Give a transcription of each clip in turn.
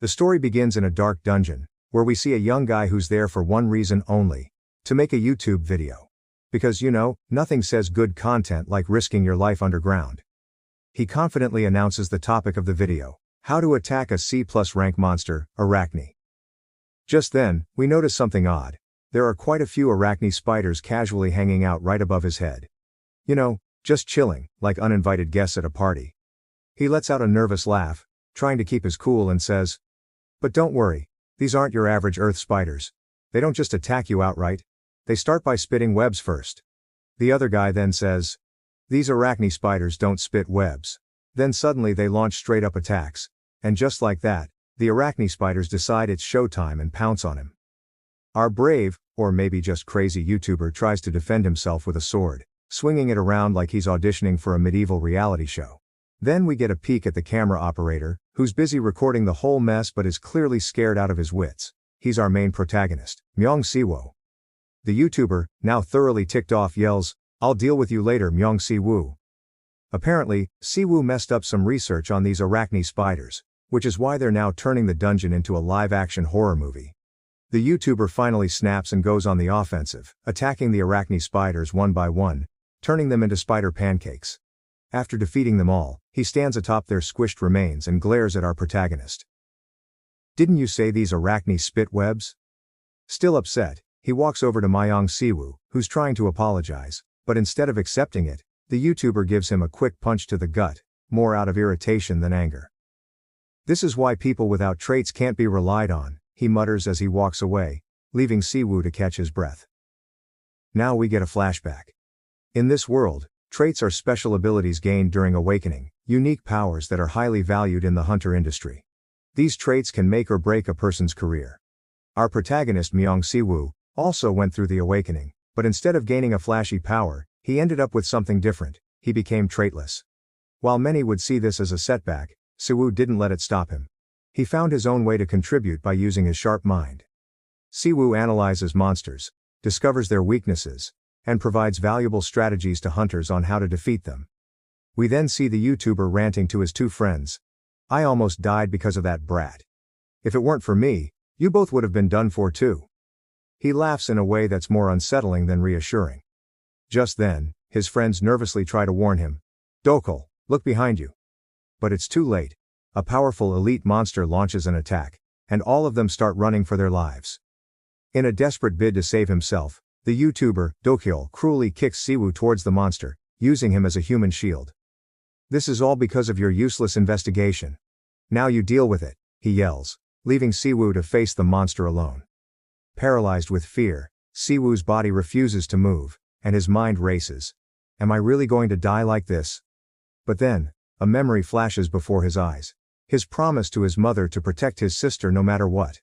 The story begins in a dark dungeon, where we see a young guy who's there for one reason only: to make a YouTube video. Because nothing says good content like risking your life underground. He confidently announces the topic of the video: how to attack a C+ rank monster, Arachne. Just then, we notice something odd. There are quite a few Arachne spiders casually hanging out right above his head. Just chilling, like uninvited guests at a party. He lets out a nervous laugh, trying to keep his cool, and says, "But don't worry, these aren't your average Earth spiders. They don't just attack you outright. They start by spitting webs first." The other guy then says, "These Arachne spiders don't spit webs." Then suddenly they launch straight up attacks, and just like that, the Arachne spiders decide it's showtime and pounce on him. Our brave, or maybe just crazy YouTuber tries to defend himself with a sword, swinging it around like he's auditioning for a medieval reality show. Then we get a peek at the camera operator, who's busy recording the whole mess but is clearly scared out of his wits. He's our main protagonist, Maeng Siwoo. The YouTuber, now thoroughly ticked off, yells, "I'll deal with you later, Maeng Siwoo." Apparently, Siwoo messed up some research on these Arachne spiders, which is why they're now turning the dungeon into a live-action horror movie. The YouTuber finally snaps and goes on the offensive, attacking the Arachne spiders one by one, turning them into spider pancakes. After defeating them all, he stands atop their squished remains and glares at our protagonist. "Didn't you say these Arachne spit webs?" Still upset, he walks over to Maeng Siwoo, who's trying to apologize, but instead of accepting it, the YouTuber gives him a quick punch to the gut, more out of irritation than anger. "This is why people without traits can't be relied on," he mutters as he walks away, leaving Siwoo to catch his breath. Now we get a flashback. In this world, traits are special abilities gained during awakening, unique powers that are highly valued in the hunter industry. These traits can make or break a person's career. Our protagonist Maeng Siwoo also went through the awakening, but instead of gaining a flashy power, he ended up with something different: he became traitless. While many would see this as a setback, Siwoo didn't let it stop him. He found his own way to contribute by using his sharp mind. Siwoo analyzes monsters, discovers their weaknesses, and provides valuable strategies to hunters on how to defeat them. We then see the YouTuber ranting to his two friends, "I almost died because of that brat. If it weren't for me, you both would have been done for too." He laughs in a way that's more unsettling than reassuring. Just then, his friends nervously try to warn him, "Dokul, look behind you." But it's too late. A powerful elite monster launches an attack, and all of them start running for their lives. In a desperate bid to save himself, the YouTuber, Dokul, cruelly kicks Siwoo towards the monster, using him as a human shield. "This is all because of your useless investigation. Now you deal with it," he yells, leaving Siwoo to face the monster alone. Paralyzed with fear, Siwoo's body refuses to move, and his mind races. Am I really going to die like this? But then, a memory flashes before his eyes. His promise to his mother to protect his sister no matter what.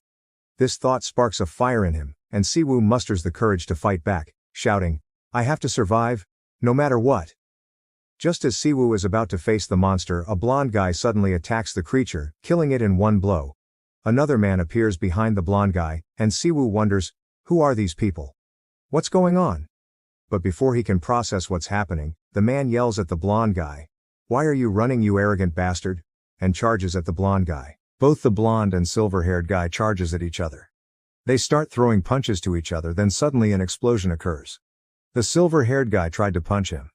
This thought sparks a fire in him, and Siwoo musters the courage to fight back, shouting, "I have to survive, no matter what." Just as Siwoo is about to face the monster, a blonde guy suddenly attacks the creature, killing it in one blow. Another man appears behind the blonde guy, and Siwoo wonders, who are these people? What's going on? But before he can process what's happening, the man yells at the blonde guy, "Why are you running, you arrogant bastard?" and charges at the blonde guy. Both the blonde and silver-haired guy charges at each other. They start throwing punches to each other, then suddenly an explosion occurs. The silver-haired guy tried to punch him,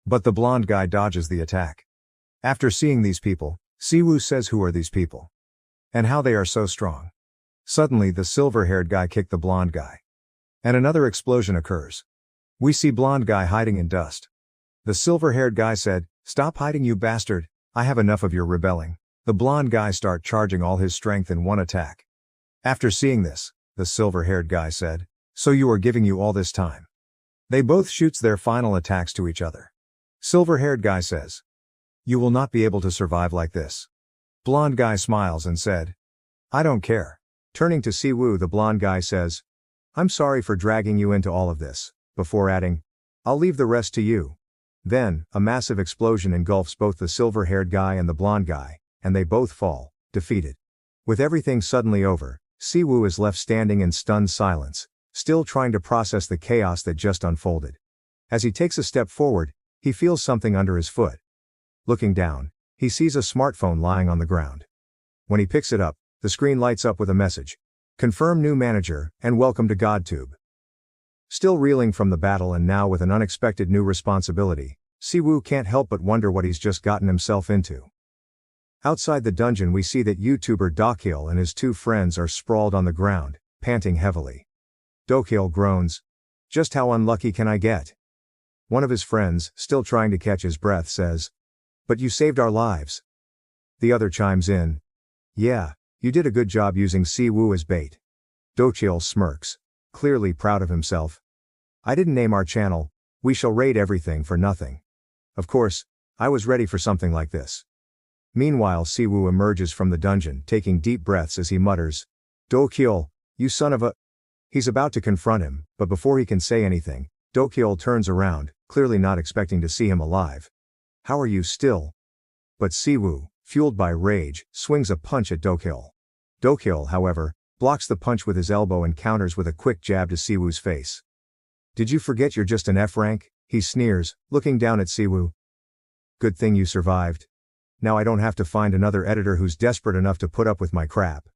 but the blonde guy dodges the attack. After seeing these people, Siwoo says, "Who are these people? And how they are so strong?" Suddenly the silver-haired guy kicked the blonde guy, and another explosion occurs. We see blonde guy hiding in dust. The silver-haired guy said, "Stop hiding, you bastard, I have enough of your rebelling." The blonde guy start charging all his strength in one attack. After seeing this, the silver-haired guy said, "So you are giving you all this time." They both shoots their final attacks to each other. Silver-haired guy says, "You will not be able to survive like this." Blonde guy smiles and said, "I don't care." Turning to Siwoo, the blonde guy says, "I'm sorry for dragging you into all of this," before adding, "I'll leave the rest to you." Then, a massive explosion engulfs both the silver-haired guy and the blonde guy, and they both fall, defeated. With everything suddenly over, Siwoo is left standing in stunned silence, still trying to process the chaos that just unfolded. As he takes a step forward, he feels something under his foot. Looking down, he sees a smartphone lying on the ground. When he picks it up, The screen lights up with a message. Confirm new manager, and welcome to GodTube. Still reeling from the battle and now with an unexpected new responsibility, Siwoo can't help but wonder what he's just gotten himself into. Outside the dungeon we see that YouTuber Dokil and his two friends are sprawled on the ground, panting heavily. Dokil groans. Just how unlucky can I get? One of his friends, still trying to catch his breath, says, "But you saved our lives." The other chimes in, "Yeah, you did a good job using Siwoo as bait." Dokil smirks, clearly proud of himself. "I didn't name our channel, we shall raid everything for nothing. Of course, I was ready for something like this." Meanwhile Siwoo emerges from the dungeon, taking deep breaths as he mutters, "Dokil, you son of a..." He's about to confront him, but before he can say anything, Dokil turns around, clearly not expecting to see him alive. "How are you still?" But Siwoo, fueled by rage, swings a punch at Dokil. Dokil, however, blocks the punch with his elbow and counters with a quick jab to Siwoo's face. "Did you forget you're just an F rank?" he sneers, looking down at Siwoo. "Good thing you survived. Now I don't have to find another editor who's desperate enough to put up with my crap."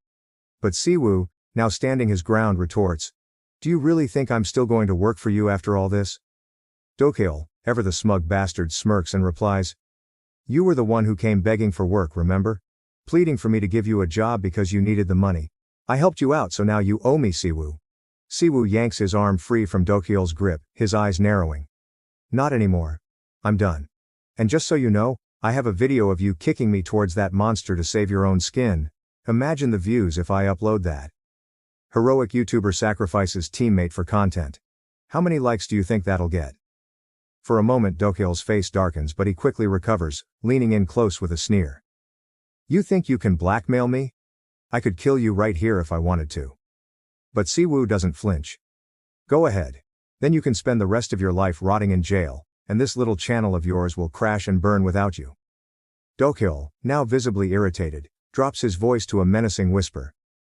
But Siwoo, now standing his ground, retorts, "Do you really think I'm still going to work for you after all this?" Dokil, ever the smug bastard, smirks and replies, "You were the one who came begging for work, remember? Pleading for me to give you a job because you needed the money. I helped you out, so now you owe me, Siwoo." Siwoo yanks his arm free from Dokil's grip, his eyes narrowing. "Not anymore. I'm done. And just so you know, I have a video of you kicking me towards that monster to save your own skin. Imagine the views if I upload that." Heroic YouTuber sacrifices teammate for content. How many likes do you think that'll get? For a moment Dokil's face darkens, but he quickly recovers, leaning in close with a sneer. "You think you can blackmail me? I could kill you right here if I wanted to." But Siwoo doesn't flinch. "Go ahead. Then you can spend the rest of your life rotting in jail, and this little channel of yours will crash and burn without you." Dokil, now visibly irritated, drops his voice to a menacing whisper.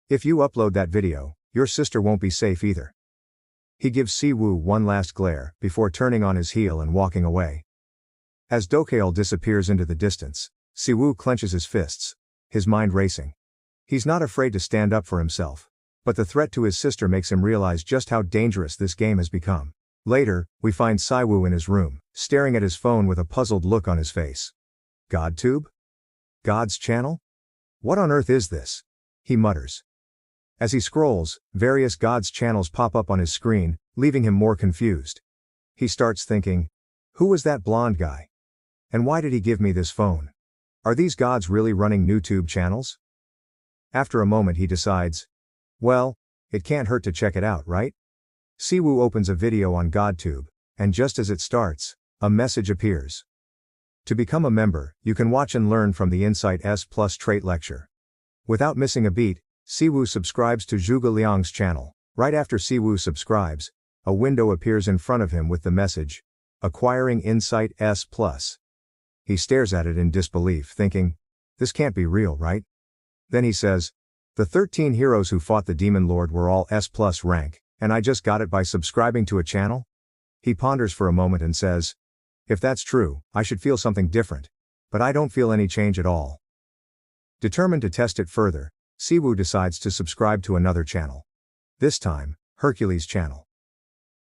"If you upload that video, your sister won't be safe either." He gives Siwoo one last glare, before turning on his heel and walking away. As Dokil disappears into the distance, Siwoo clenches his fists, his mind racing. He's not afraid to stand up for himself, but the threat to his sister makes him realize just how dangerous this game has become. Later, we find Siwoo in his room, staring at his phone with a puzzled look on his face. "GodTube? God's channel? What on earth is this?" he mutters. As he scrolls, various God's channels pop up on his screen, leaving him more confused. He starts thinking, who was that blonde guy? And why did he give me this phone? Are these gods really running NewTube channels? After a moment he decides, well, it can't hurt to check it out, right? Siwoo opens a video on GodTube, and just as it starts, a message appears. To become a member, you can watch and learn from the Insight S Plus trait lecture. Without missing a beat, Siwoo subscribes to Zhuge Liang's channel. Right after Siwoo subscribes, a window appears in front of him with the message, Acquiring Insight S Plus. He stares at it in disbelief, thinking, this can't be real, right? Then he says, the 13 heroes who fought the Demon Lord were all S Plus rank, and I just got it by subscribing to a channel? He ponders for a moment and says, if that's true, I should feel something different. But I don't feel any change at all. Determined to test it further, Siwoo decides to subscribe to another channel. This time, Hercules' channel.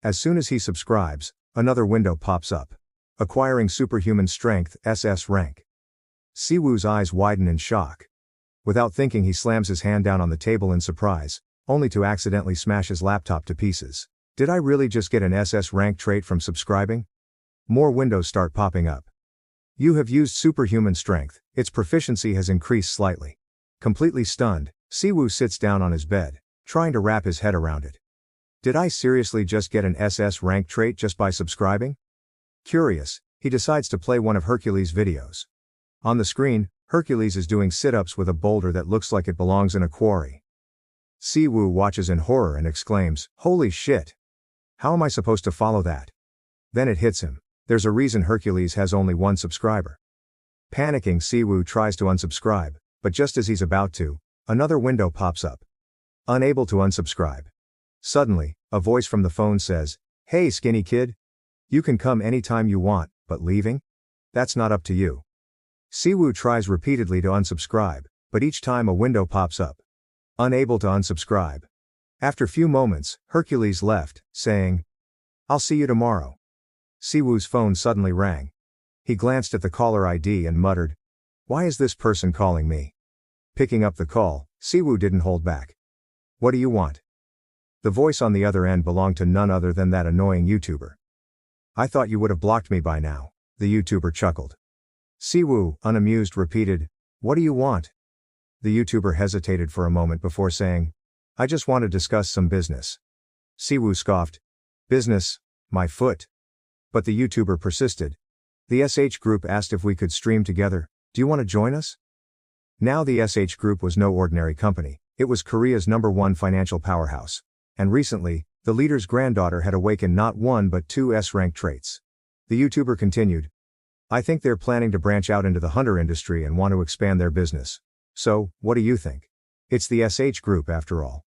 As soon as he subscribes, another window pops up. Acquiring Superhuman Strength SS rank. Siwoo's eyes widen in shock. Without thinking he slams his hand down on the table in surprise, only to accidentally smash his laptop to pieces. Did I really just get an SS rank trait from subscribing? More windows start popping up. You have used Superhuman Strength, its proficiency has increased slightly. Completely stunned, Siwoo sits down on his bed, trying to wrap his head around it. Did I seriously just get an SS rank trait just by subscribing? Curious, he decides to play one of Hercules' videos. On the screen, Hercules is doing sit-ups with a boulder that looks like it belongs in a quarry. Siwoo watches in horror and exclaims, holy shit! How am I supposed to follow that? Then it hits him. There's a reason Hercules has only one subscriber. Panicking, Siwoo tries to unsubscribe, but just as he's about to, another window pops up. Unable to unsubscribe. Suddenly, a voice from the phone says, hey skinny kid. You can come anytime you want, but leaving? That's not up to you. Siwoo tries repeatedly to unsubscribe, but each time a window pops up, Unable to unsubscribe. After few moments, Hercules left, saying, "I'll see you tomorrow." Siwoo's phone suddenly rang. He glanced at the caller ID and muttered, "Why is this person calling me?" Picking up the call, Siwoo didn't hold back. "What do you want?" The voice on the other end belonged to none other than that annoying YouTuber. "I thought you would have blocked me by now," the YouTuber chuckled. Siwoo, unamused, repeated, "What do you want?" The YouTuber hesitated for a moment before saying, "I just want to discuss some business." Siwoo scoffed, "Business, my foot." But the YouTuber persisted. "The SH Group asked if we could stream together, do you want to join us?" Now the SH Group was no ordinary company, it was Korea's #1 financial powerhouse. And recently, the leader's granddaughter had awakened not one but two S-rank traits. The YouTuber continued, "I think they're planning to branch out into the hunter industry and want to expand their business. So, what do you think? It's the SH Group after all."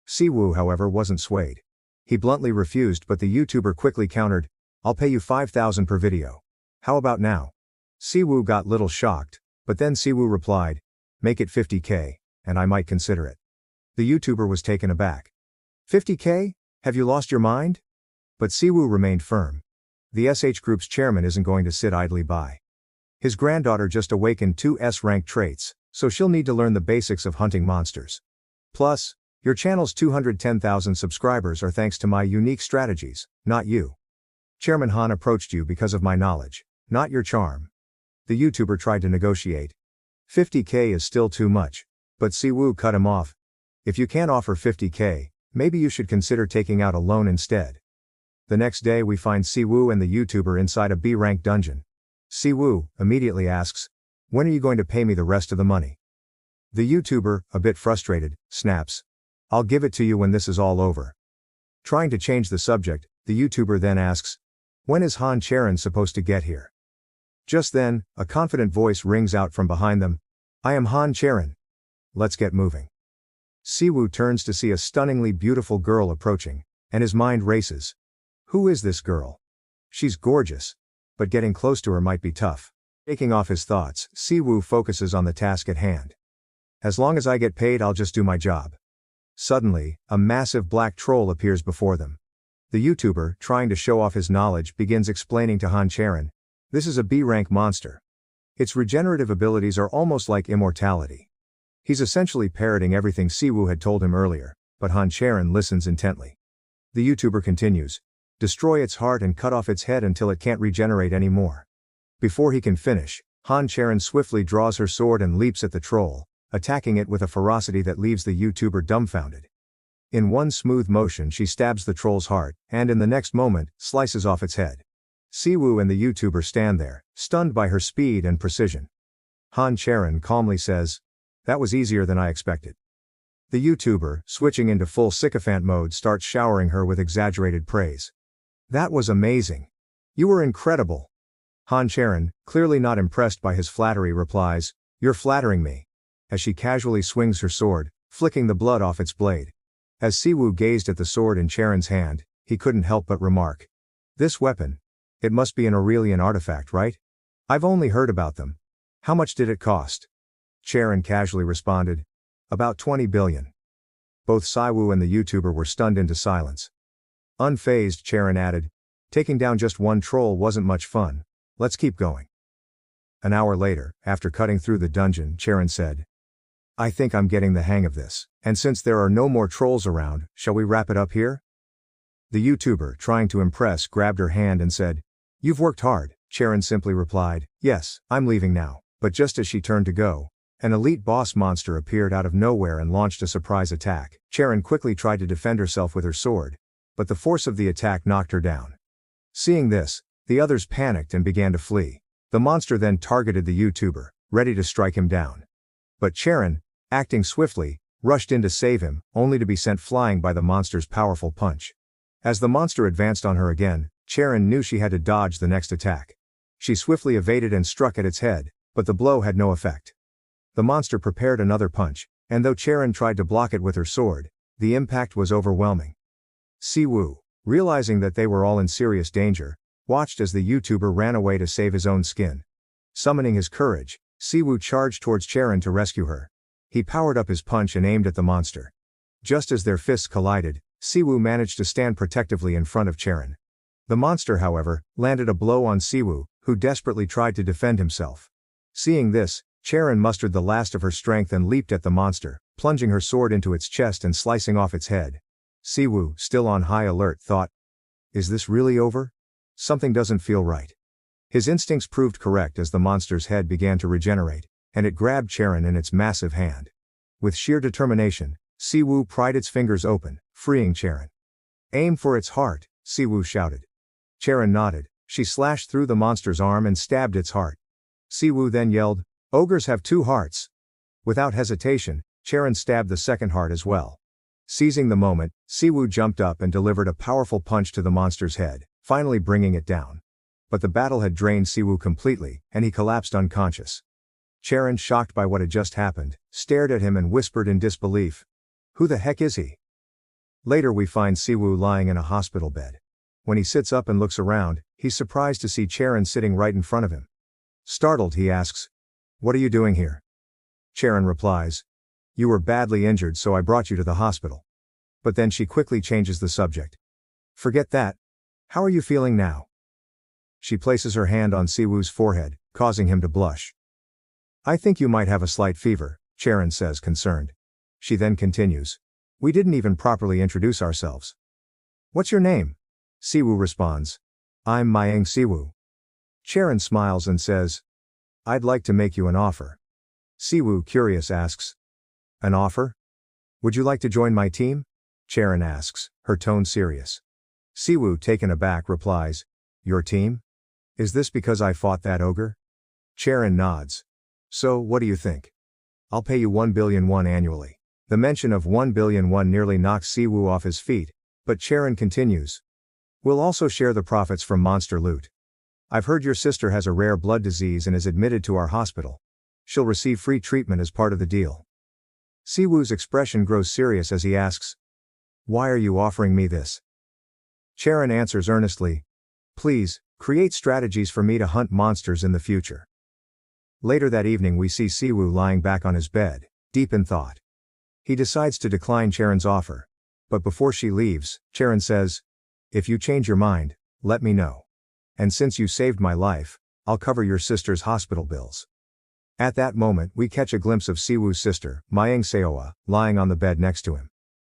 Siwoo, however, wasn't swayed. He bluntly refused, but the YouTuber quickly countered, "I'll pay you 5,000 per video. How about now?" Siwoo got little shocked, but then Siwoo replied, "Make it 50K, and I might consider it." The YouTuber was taken aback. "50K? Have you lost your mind?" But Siwoo remained firm. The SH Group's chairman isn't going to sit idly by. His granddaughter just awakened two S-rank traits, so she'll need to learn the basics of hunting monsters. Plus, your channel's 210,000 subscribers are thanks to my unique strategies, not you. Chairman Han approached you because of my knowledge, not your charm. The YouTuber tried to negotiate. 50K is still too much. But Siwoo cut him off. "If you can't offer 50K, maybe you should consider taking out a loan instead." The next day we find Siwoo and the YouTuber inside a B-rank dungeon. Siwoo immediately asks, "When are you going to pay me the rest of the money?" The YouTuber, a bit frustrated, snaps, "I'll give it to you when this is all over." Trying to change the subject, the YouTuber then asks, "When is Han Charon supposed to get here?" Just then, a confident voice rings out from behind them, "I am Han Charon. Let's get moving." Siwoo turns to see a stunningly beautiful girl approaching, and his mind races. Who is this girl? She's gorgeous. But getting close to her might be tough. Taking off his thoughts, Siwoo focuses on the task at hand. "As long as I get paid, I'll just do my job." Suddenly, a massive black troll appears before them. The YouTuber, trying to show off his knowledge, begins explaining to Han Charon, "This is a B-rank monster. Its regenerative abilities are almost like immortality." He's essentially parroting everything Siwoo had told him earlier, but Han Charon listens intently. The YouTuber continues, "Destroy its heart and cut off its head until it can't regenerate anymore." Before he can finish, Han Charon swiftly draws her sword and leaps at the troll, attacking it with a ferocity that leaves the YouTuber dumbfounded. In one smooth motion she stabs the troll's heart, and in the next moment, slices off its head. Siwoo and the YouTuber stand there, stunned by her speed and precision. Han Charon calmly says, "That was easier than I expected." The YouTuber, switching into full sycophant mode, starts showering her with exaggerated praise. "That was amazing. You were incredible." Han Charon, clearly not impressed by his flattery, replies, "You're flattering me," as she casually swings her sword, flicking the blood off its blade. As Siwoo gazed at the sword in Charon's hand, he couldn't help but remark, "This weapon, it must be an Aurelian artifact, right? I've only heard about them. How much did it cost?" Charon casually responded, "About 20 billion. Both Siwoo and the YouTuber were stunned into silence. Unfazed, Charon added, "Taking down just one troll wasn't much fun. Let's keep going." An hour later, after cutting through the dungeon, Charon said, "I think I'm getting the hang of this, and since there are no more trolls around, shall we wrap it up here?" The YouTuber, trying to impress, grabbed her hand and said, "You've worked hard." Charon simply replied, "Yes, I'm leaving now." But just as she turned to go, an elite boss monster appeared out of nowhere and launched a surprise attack. Charon quickly tried to defend herself with her sword, but the force of the attack knocked her down. Seeing this, the others panicked and began to flee. The monster then targeted the YouTuber, ready to strike him down. But Charon, acting swiftly, rushed in to save him, only to be sent flying by the monster's powerful punch. As the monster advanced on her again, Charon knew she had to dodge the next attack. She swiftly evaded and struck at its head, but the blow had no effect. The monster prepared another punch, and though Charon tried to block it with her sword, the impact was overwhelming. Siwoo, realizing that they were all in serious danger, watched as the YouTuber ran away to save his own skin. Summoning his courage, Siwoo charged towards Charon to rescue her. He powered up his punch and aimed at the monster. Just as their fists collided, Siwoo managed to stand protectively in front of Charon. The monster, however, landed a blow on Siwoo, who desperately tried to defend himself. Seeing this, Charon mustered the last of her strength and leaped at the monster, plunging her sword into its chest and slicing off its head. Siwoo, still on high alert, thought, "Is this really over? Something doesn't feel right." His instincts proved correct as the monster's head began to regenerate, and it grabbed Charon in its massive hand. With sheer determination, Siwoo pried its fingers open, freeing Charon. "Aim for its heart," Siwoo shouted. Charon nodded. She slashed through the monster's arm and stabbed its heart. Siwoo then yelled, "Ogres have 2 hearts." Without hesitation, Charon stabbed the second heart as well. Seizing the moment, Siwoo jumped up and delivered a powerful punch to the monster's head, finally bringing it down. But the battle had drained Siwoo completely, and he collapsed unconscious. Charon, shocked by what had just happened, stared at him and whispered in disbelief, "Who the heck is he?" Later we find Siwoo lying in a hospital bed. When he sits up and looks around, he's surprised to see Charon sitting right in front of him. Startled, he asks, "What are you doing here?" Charon replies, "You were badly injured, so I brought you to the hospital." But then she quickly changes the subject. "Forget that. How are you feeling now?" She places her hand on Siwoo's forehead, causing him to blush. "I think you might have a slight fever," Charon says, concerned. She then continues, "We didn't even properly introduce ourselves." "What's your name?" Siwoo responds, "I'm Maeng Siwoo." Charon smiles and says, "I'd like to make you an offer." Siwoo, curious, asks, "An offer? Would you like to join my team?" Charon asks, her tone serious. Siwoo, taken aback, replies, "Your team? Is this because I fought that ogre?" Charon nods. "So, what do you think? I'll pay you 1 billion won annually." The mention of 1 billion won nearly knocks Siwoo off his feet, but Charon continues, "We'll also share the profits from monster loot. I've heard your sister has a rare blood disease and is admitted to our hospital. She'll receive free treatment as part of the deal." Siwoo's expression grows serious as he asks, "Why are you offering me this?" Charon answers earnestly, "Please, create strategies for me to hunt monsters in the future." Later that evening we see Siwoo lying back on his bed, deep in thought. He decides to decline Charon's offer. But before she leaves, Charon says, "If you change your mind, let me know. And since you saved my life, I'll cover your sister's hospital bills." At that moment we catch a glimpse of Siwoo's sister, Maeng Siwoo, lying on the bed next to him.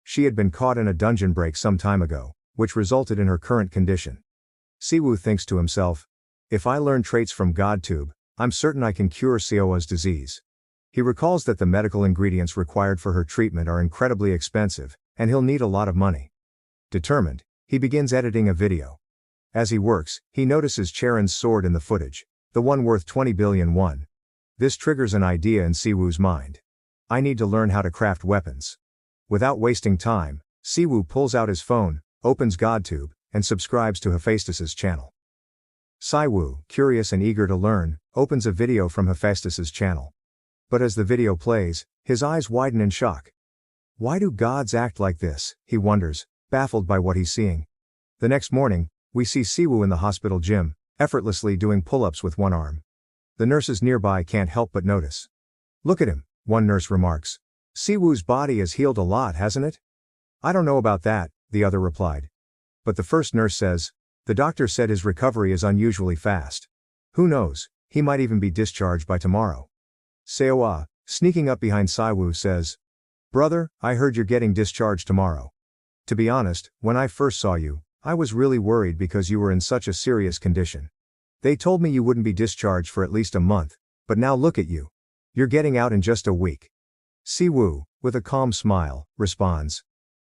She had been caught in a dungeon break some time ago, which resulted in her current condition. Siwoo thinks to himself, "If I learn traits from GodTube, I'm certain I can cure Siwoo's disease." He recalls that the medical ingredients required for her treatment are incredibly expensive, and he'll need a lot of money. Determined, he begins editing a video. As he works, he notices Charon's sword in the footage, the one worth 20 billion won. This triggers an idea in Siwoo's mind. "I need to learn how to craft weapons." Without wasting time, Siwoo pulls out his phone, opens GodTube, and subscribes to Hephaestus's channel. Siwoo, curious and eager to learn, opens a video from Hephaestus's channel. But as the video plays, his eyes widen in shock. Why do gods act like this, he wonders, baffled by what he's seeing. The next morning, we see Siwoo in the hospital gym, effortlessly doing pull-ups with one arm. The nurses nearby can't help but notice. "Look at him," one nurse remarks. "Siwoo's body has healed a lot, hasn't it?" "I don't know about that," the other replied. But the first nurse says, "The doctor said his recovery is unusually fast. Who knows, he might even be discharged by tomorrow." Siwoo, sneaking up behind Siwoo, says, "Brother, I heard you're getting discharged tomorrow. To be honest, when I first saw you, I was really worried because you were in such a serious condition. They told me you wouldn't be discharged for at least a month, but now look at you. You're getting out in just a week." Siwoo, with a calm smile, responds,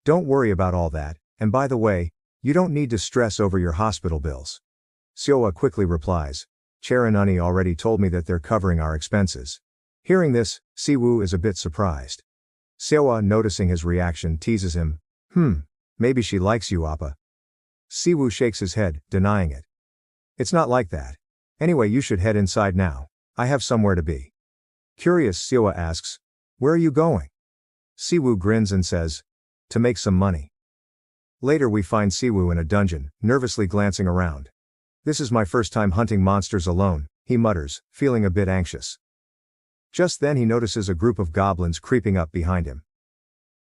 "Don't worry about all that, and by the way, you don't need to stress over your hospital bills." Siwoo quickly replies, "Charon already told me that they're covering our expenses." Hearing this, Siwoo is a bit surprised. Siwoo, noticing his reaction, teases him, Maybe she likes you, Appa." Siwoo shakes his head, denying it. "It's not like that. Anyway, you should head inside now. I have somewhere to be." Curious, Siwoo asks, "Where are you going?" Siwoo grins and says, "To make some money." Later we find Siwoo in a dungeon, nervously glancing around. "This is my first time hunting monsters alone," he mutters, feeling a bit anxious. Just then he notices a group of goblins creeping up behind him.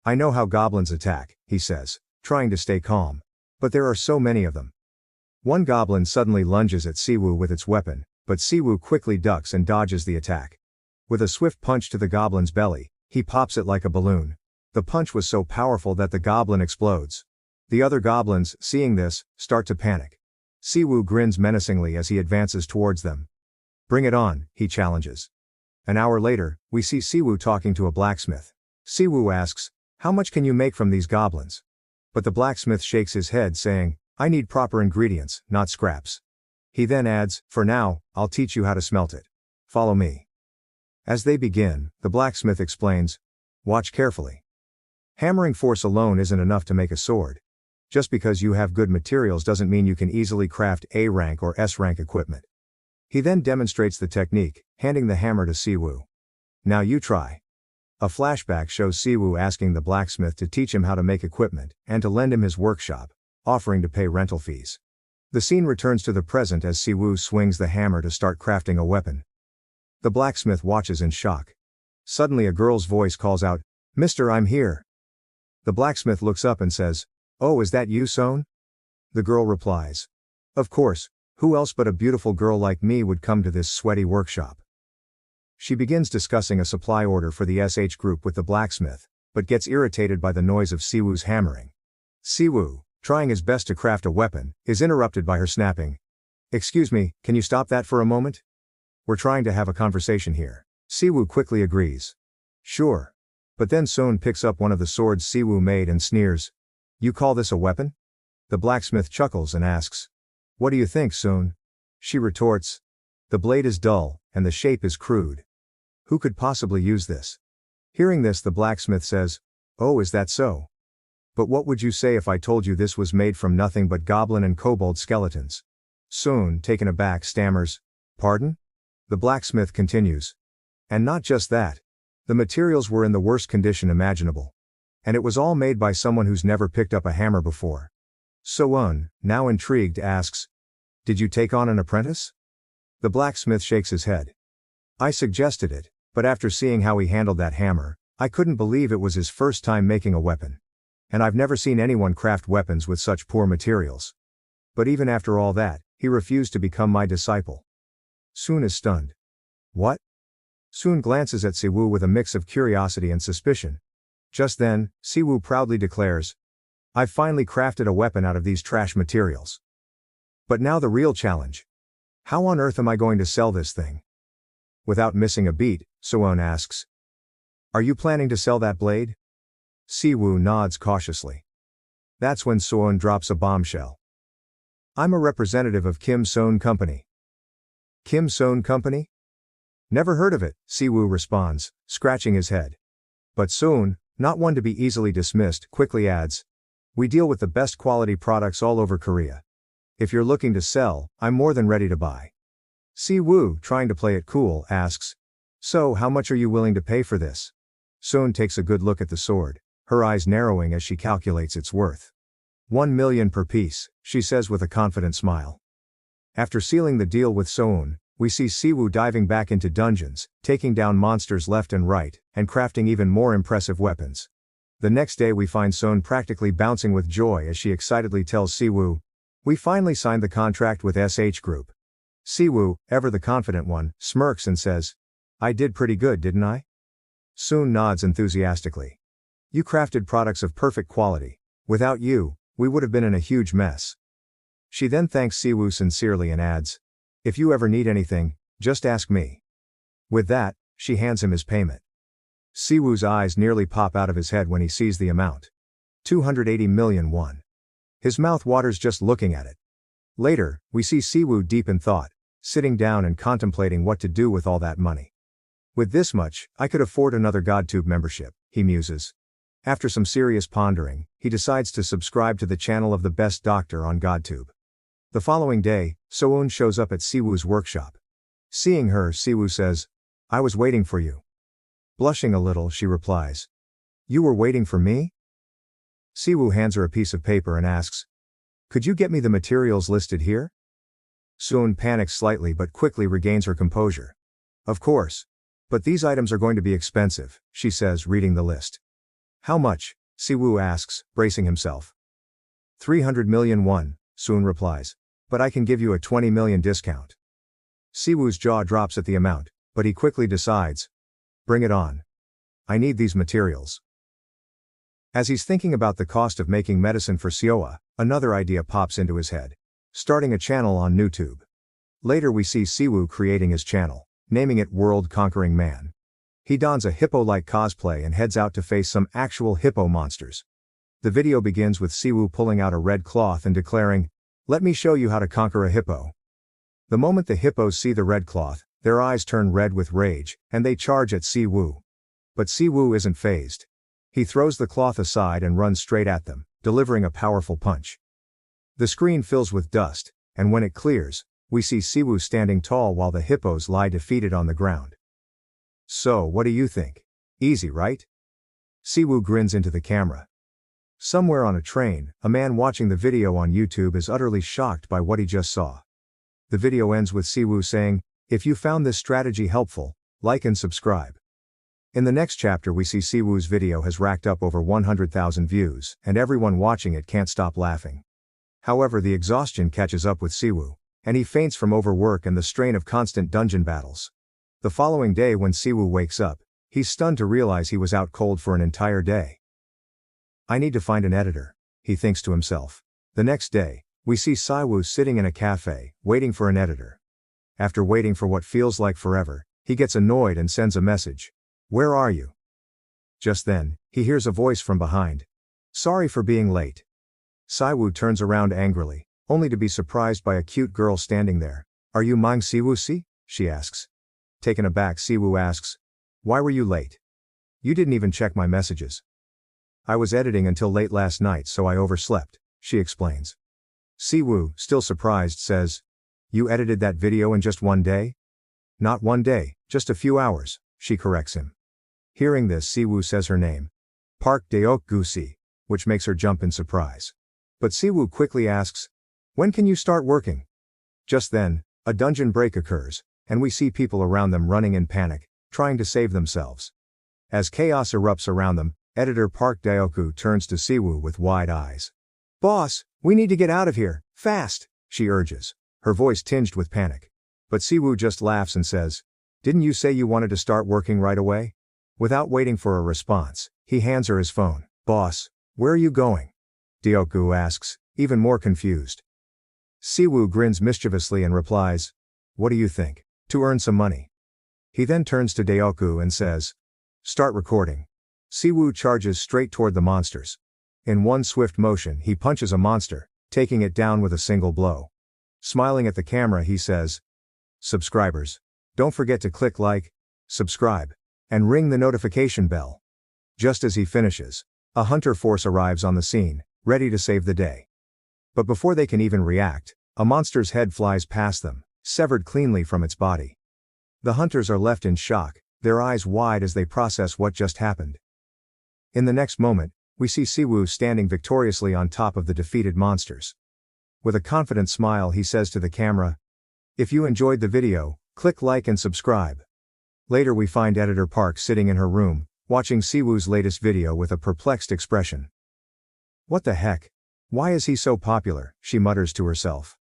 "I know how goblins attack," he says, trying to stay calm. "But there are so many of them." One goblin suddenly lunges at Siwoo with its weapon, but Siwoo quickly ducks and dodges the attack. With a swift punch to the goblin's belly, he pops it like a balloon. The punch was so powerful that the goblin explodes. The other goblins, seeing this, start to panic. Siwoo grins menacingly as he advances towards them. "Bring it on," he challenges. An hour later, we see Siwoo talking to a blacksmith. Siwoo asks, "How much can you make from these goblins?" But the blacksmith shakes his head saying, "I need proper ingredients, not scraps." He then adds, "For now, I'll teach you how to smelt it. Follow me." As they begin, the blacksmith explains, "Watch carefully. Hammering force alone isn't enough to make a sword. Just because you have good materials doesn't mean you can easily craft A rank or S rank equipment." He then demonstrates the technique, handing the hammer to Siwoo. "Now you try." A flashback shows Siwoo asking the blacksmith to teach him how to make equipment, and to lend him his workshop, offering to pay rental fees. The scene returns to the present as Siwoo swings the hammer to start crafting a weapon. The blacksmith watches in shock. Suddenly a girl's voice calls out, "Mister, I'm here." The blacksmith looks up and says, "Oh, is that you, Son?" The girl replies, "Of course, who else but a beautiful girl like me would come to this sweaty workshop?" She begins discussing a supply order for the SH group with the blacksmith, but gets irritated by the noise of Siwoo's hammering. Siwoo, trying his best to craft a weapon, is interrupted by her snapping, "Excuse me, can you stop that for a moment? We're trying to have a conversation here." Siwoo quickly agrees. "Sure." But then Son picks up one of the swords Siwoo made and sneers, "You call this a weapon?" The blacksmith chuckles and asks, "What do you think, Son?" She retorts, "The blade is dull, and the shape is crude. Who could possibly use this?" Hearing this, the blacksmith says, "Oh, is that so? But what would you say if I told you this was made from nothing but goblin and kobold skeletons?" Son, taken aback, stammers, "Pardon?" The blacksmith continues, "And not just that. The materials were in the worst condition imaginable. And it was all made by someone who's never picked up a hammer before." Soon, now intrigued, asks, "Did you take on an apprentice?" The blacksmith shakes his head. "I suggested it, but after seeing how he handled that hammer, I couldn't believe it was his first time making a weapon. And I've never seen anyone craft weapons with such poor materials. But even after all that, he refused to become my disciple." Son is stunned. "What?" Son glances at Siwoo with a mix of curiosity and suspicion. Just then, Siwoo proudly declares, "I've finally crafted a weapon out of these trash materials. But now the real challenge. How on earth am I going to sell this thing?" Without missing a beat, Son asks, "Are you planning to sell that blade?" Siwoo nods cautiously. That's when Son drops a bombshell. "I'm a representative of Kim Son Company." "Kim Son Company? Never heard of it," Siwoo responds, scratching his head. But Son, not one to be easily dismissed, quickly adds, "We deal with the best quality products all over Korea. If you're looking to sell, I'm more than ready to buy." Siwoo, trying to play it cool, asks, "So how much are you willing to pay for this?" Son takes a good look at the sword, her eyes narrowing as she calculates its worth. 1 million per piece, she says with a confident smile. After sealing the deal with Son, we see Siwoo diving back into dungeons, taking down monsters left and right, and crafting even more impressive weapons. The next day we find Son practically bouncing with joy as she excitedly tells Siwoo, "We finally signed the contract with SH Group." Siwoo, ever the confident one, smirks and says, "I did pretty good, didn't I?" Son nods enthusiastically. "You crafted products of perfect quality. Without you, we would have been in a huge mess." She then thanks Siwoo sincerely and adds, "If you ever need anything, just ask me." With that, she hands him his payment. Siwoo's eyes nearly pop out of his head when he sees the amount. 280 million won. His mouth waters just looking at it. Later, we see Siwoo deep in thought, sitting down and contemplating what to do with all that money. "With this much, I could afford another GodTube membership," he muses. After some serious pondering, he decides to subscribe to the channel of the best doctor on GodTube. The following day, Son shows up at Siwoo's workshop. Seeing her, Siwoo says, "I was waiting for you." Blushing a little, she replies, "You were waiting for me?" Siwoo hands her a piece of paper and asks, "Could you get me the materials listed here?" Son panics slightly but quickly regains her composure. "Of course. But these items are going to be expensive, she says, reading the list. How much? Siwoo asks, bracing himself. 300 million won, Soon replies. But I can give you a 20 million discount. Siwoo's jaw drops at the amount, but he quickly decides. Bring it on. I need these materials. As he's thinking about the cost of making medicine for Seoa, another idea pops into his head. Starting a channel on YouTube. Later we see Siwoo creating his channel, naming it World Conquering Man. He dons a hippo-like cosplay and heads out to face some actual hippo monsters. The video begins with Siwoo pulling out a red cloth and declaring, "Let me show you how to conquer a hippo." The moment the hippos see the red cloth, their eyes turn red with rage, and they charge at Siwoo. But Siwoo isn't fazed. He throws the cloth aside and runs straight at them, delivering a powerful punch. The screen fills with dust, and when it clears, we see Siwoo standing tall while the hippos lie defeated on the ground. So, what do you think? Easy, right? Siwoo grins into the camera. Somewhere on a train, a man watching the video on YouTube is utterly shocked by what he just saw. The video ends with Siwoo saying, "If you found this strategy helpful, like and subscribe." In the next chapter we see Siwoo's video has racked up over 100,000 views, and everyone watching it can't stop laughing. However, the exhaustion catches up with Siwoo, and he faints from overwork and the strain of constant dungeon battles. The following day when Siwoo wakes up, he's stunned to realize he was out cold for an entire day. I need to find an editor, he thinks to himself. The next day, we see Siwoo sitting in a cafe, waiting for an editor. After waiting for what feels like forever, he gets annoyed and sends a message. "Where are you?" Just then, he hears a voice from behind. "Sorry for being late." Siwoo turns around angrily, only to be surprised by a cute girl standing there. "Are you Maeng Siwoo? She asks. Taken aback, Siwoo asks, "Why were you late? You didn't even check my messages." "I was editing until late last night so I overslept," she explains. Siwoo, still surprised, says, "You edited that video in just one day?" "Not one day, just a few hours," she corrects him. Hearing this, Siwoo says her name. Park Deok-gu-si, which makes her jump in surprise. But Siwoo quickly asks, "When can you start working?" Just then, a dungeon break occurs, and we see people around them running in panic, trying to save themselves. As chaos erupts around them, editor Park Deok-gu turns to Siwoo with wide eyes. "Boss, we need to get out of here, fast," she urges, her voice tinged with panic. But Siwoo just laughs and says, "Didn't you say you wanted to start working right away?" Without waiting for a response, he hands her his phone. "Boss, where are you going?" Deok-gu asks, even more confused. Siwoo grins mischievously and replies, "What do you think? To earn some money." He then turns to Deok-gu and says, "Start recording." Siwoo charges straight toward the monsters. In one swift motion he punches a monster, taking it down with a single blow. Smiling at the camera he says, "Subscribers, don't forget to click like, subscribe, and ring the notification bell." Just as he finishes, a hunter force arrives on the scene, ready to save the day. But before they can even react, a monster's head flies past them, severed cleanly from its body. The hunters are left in shock, their eyes wide as they process what just happened. In the next moment, we see Siwoo standing victoriously on top of the defeated monsters. With a confident smile he says to the camera, "If you enjoyed the video, click like and subscribe." Later we find editor Park sitting in her room, watching Siwoo's latest video with a perplexed expression. "What the heck? Why is he so popular?" she mutters to herself.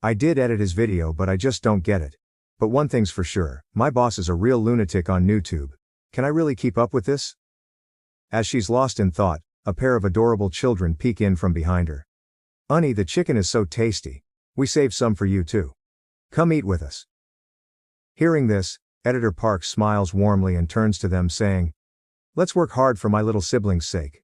"I did edit his video but I just don't get it. But one thing's for sure, my boss is a real lunatic on YouTube. Can I really keep up with this?" As she's lost in thought, a pair of adorable children peek in from behind her. "Honey, the chicken is so tasty. We saved some for you too. Come eat with us." Hearing this, editor Park smiles warmly and turns to them saying, "Let's work hard for my little sibling's sake."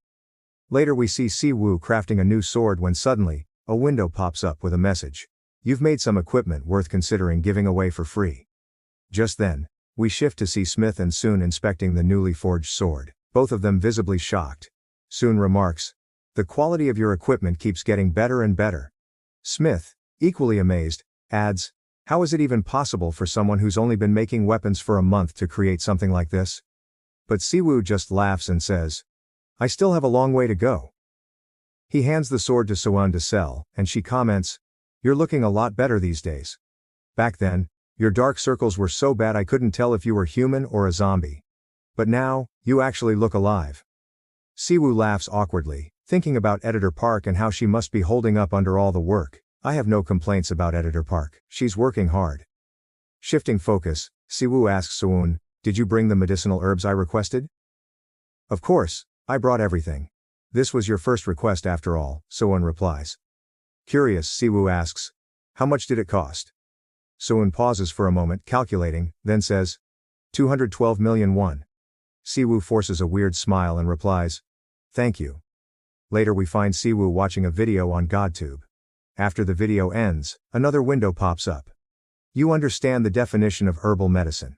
Later we see Siwoo crafting a new sword when suddenly, a window pops up with a message. "You've made some equipment worth considering giving away for free." Just then, we shift to see Smith and Soon inspecting the newly forged sword, both of them visibly shocked. Soon remarks, "The quality of your equipment keeps getting better and better." Smith, equally amazed, adds, "How is it even possible for someone who's only been making weapons for a month to create something like this?" But Siwoo just laughs and says, "I still have a long way to go." He hands the sword to Soon to sell, and she comments, "You're looking a lot better these days. Back then, Your dark circles were so bad I couldn't tell if you were human or a zombie. But now, you actually look alive. Siwoo laughs awkwardly, thinking about Editor Park and how she must be holding up under all the work. I have no complaints about Editor Park. She's working hard. Shifting focus, Siwoo asks Suwon, did you bring the medicinal herbs I requested? Of course, I brought everything. This was your first request after all, Suwon replies. Curious, Siwoo asks, how much did it cost? Suwon pauses for a moment, calculating, then says, 212 million won. Siwoo forces a weird smile and replies, thank you. Later we find Siwoo watching a video on GodTube. After the video ends, another window pops up. You understand the definition of herbal medicine.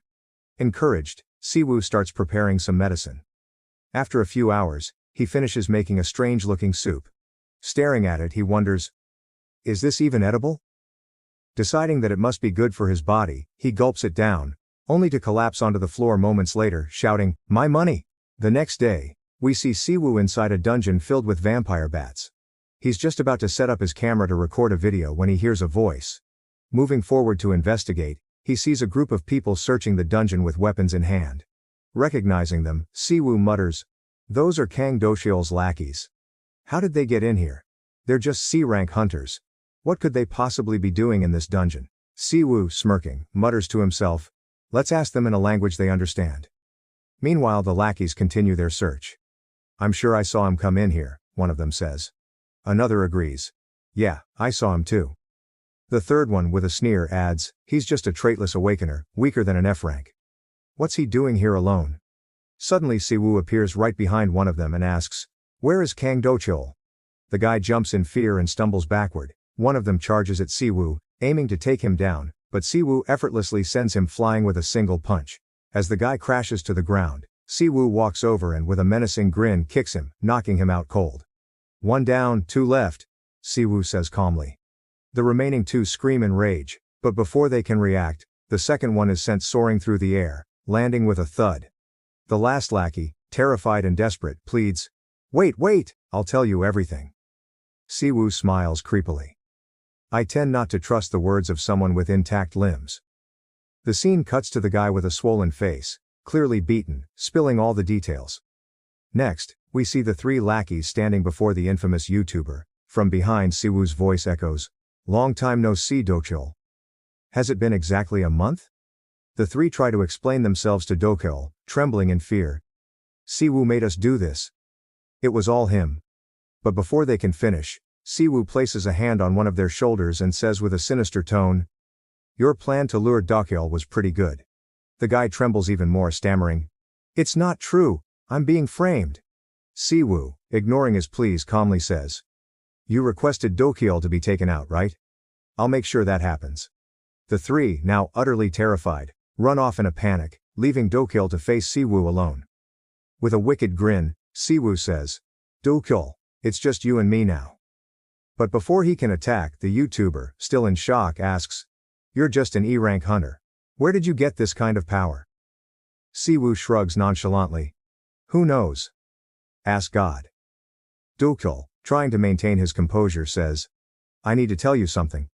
Encouraged, Siwoo starts preparing some medicine. After a few hours, he finishes making a strange-looking soup. Staring at it, he wonders, is this even edible? Deciding that it must be good for his body, he gulps it down, only to collapse onto the floor moments later, shouting, my money! The next day, we see Siwoo inside a dungeon filled with vampire bats. He's just about to set up his camera to record a video when he hears a voice. Moving forward to investigate, he sees a group of people searching the dungeon with weapons in hand. Recognizing them, Siwoo mutters, those are Kang Doshiol's lackeys. How did they get in here? They're just C-rank hunters. What could they possibly be doing in this dungeon? Siwoo, smirking, mutters to himself, let's ask them in a language they understand. Meanwhile the lackeys continue their search. I'm sure I saw him come in here, one of them says. Another agrees. Yeah, I saw him too. The third one with a sneer adds, he's just a traitless awakener, weaker than an F-rank. What's he doing here alone? Suddenly Siwoo appears right behind one of them and asks, where is Kang Docheol? The guy jumps in fear and stumbles backward. One of them charges at Siwoo, aiming to take him down, but Siwoo effortlessly sends him flying with a single punch. As the guy crashes to the ground, Siwoo walks over and with a menacing grin kicks him, knocking him out cold. One down, two left, Siwoo says calmly. The remaining two scream in rage, but before they can react, the second one is sent soaring through the air, landing with a thud. The last lackey, terrified and desperate, pleads, wait, I'll tell you everything. Siwoo smiles creepily. I tend not to trust the words of someone with intact limbs. The scene cuts to the guy with a swollen face, clearly beaten, spilling all the details. Next, we see the three lackeys standing before the infamous YouTuber. From behind, Siwoo's voice echoes, long time no see, Docheol. Has it been exactly a month? The three try to explain themselves to Docheol, trembling in fear. Siwoo made us do this. It was all him. But before they can finish, Siwoo places a hand on one of their shoulders and says with a sinister tone, your plan to lure Docheol was pretty good. The guy trembles even more, stammering, it's not true, I'm being framed. Siwoo, ignoring his pleas, calmly says, you requested Docheol to be taken out, right? I'll make sure that happens. The three, now utterly terrified, run off in a panic, leaving Docheol to face Siwoo alone. With a wicked grin, Siwoo says, Docheol, it's just you and me now. But before he can attack, the YouTuber, still in shock, asks, you're just an E-rank hunter. Where did you get this kind of power? Siwoo shrugs nonchalantly. Who knows? Ask God. Docheol, trying to maintain his composure, says, I need to tell you something.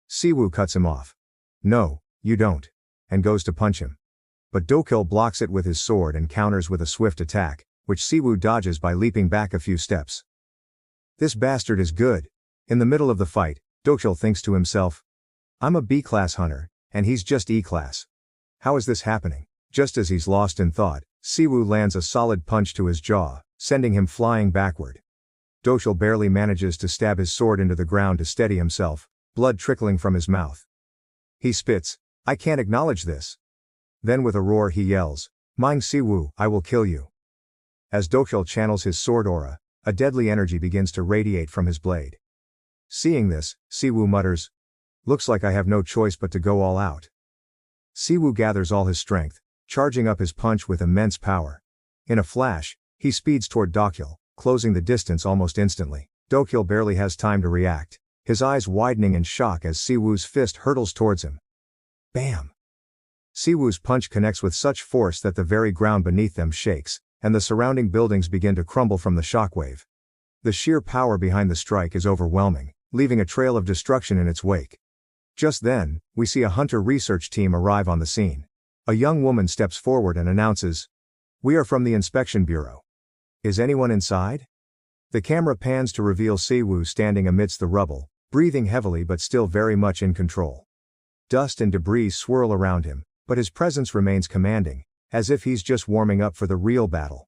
Siwoo cuts him off. No, you don't. And goes to punch him. But Docheol blocks it with his sword and counters with a swift attack, which Siwoo dodges by leaping back a few steps. This bastard is good. In the middle of the fight, Docheol thinks to himself, I'm a B-class hunter, and he's just E-class. How is this happening? Just as he's lost in thought, Siwoo lands a solid punch to his jaw, sending him flying backward. Docheol barely manages to stab his sword into the ground to steady himself, blood trickling from his mouth. He spits, I can't acknowledge this. Then with a roar he yells, Maeng Siwoo, I will kill you. As Docheol channels his sword aura, a deadly energy begins to radiate from his blade. Seeing this, Siwoo mutters, looks like I have no choice but to go all out. Siwoo gathers all his strength, charging up his punch with immense power. In a flash, he speeds toward Docheol, closing the distance almost instantly. Docheol barely has time to react, his eyes widening in shock as Siwoo's fist hurtles towards him. Bam! Siwoo's punch connects with such force that the very ground beneath them shakes, and the surrounding buildings begin to crumble from the shockwave. The sheer power behind the strike is overwhelming, leaving a trail of destruction in its wake. Just then, we see a hunter research team arrive on the scene. A young woman steps forward and announces, "We are from the Inspection Bureau. Is anyone inside?" The camera pans to reveal Siwoo standing amidst the rubble, breathing heavily but still very much in control. Dust and debris swirl around him, but his presence remains commanding, as if he's just warming up for the real battle.